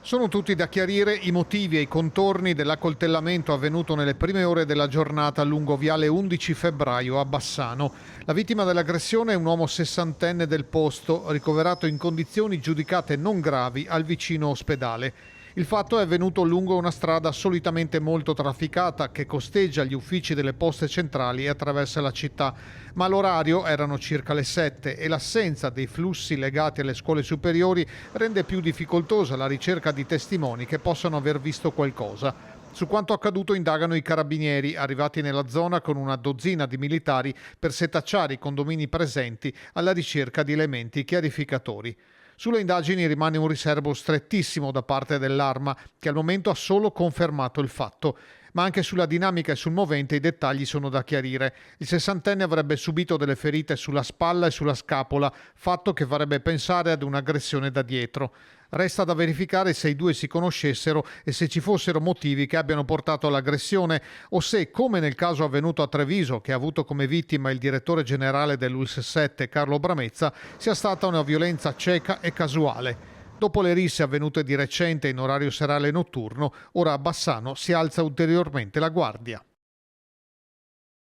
Sono tutti da chiarire i motivi e i contorni dell'accoltellamento avvenuto nelle prime ore della giornata lungo viale 11 febbraio a Bassano. La vittima dell'aggressione è un uomo sessantenne del posto, ricoverato in condizioni giudicate non gravi al vicino ospedale. Il fatto è avvenuto lungo una strada solitamente molto trafficata che costeggia gli uffici delle poste centrali e attraversa la città, ma l'orario erano circa le 7 e l'assenza dei flussi legati alle scuole superiori rende più difficoltosa la ricerca di testimoni che possano aver visto qualcosa. Su quanto accaduto indagano i carabinieri, arrivati nella zona con una dozzina di militari per setacciare i condomini presenti alla ricerca di elementi chiarificatori. Sulle indagini rimane un riservo strettissimo da parte dell'Arma, che al momento ha solo confermato il fatto. Ma anche sulla dinamica e sul movente i dettagli sono da chiarire. Il sessantenne avrebbe subito delle ferite sulla spalla e sulla scapola, fatto che farebbe pensare ad un'aggressione da dietro. Resta da verificare se i due si conoscessero e se ci fossero motivi che abbiano portato all'aggressione o se, come nel caso avvenuto a Treviso, che ha avuto come vittima il direttore generale dell'ULSS 7 Carlo Bramezza, sia stata una violenza cieca e casuale. Dopo le risse avvenute di recente in orario serale e notturno, ora a Bassano si alza ulteriormente la guardia.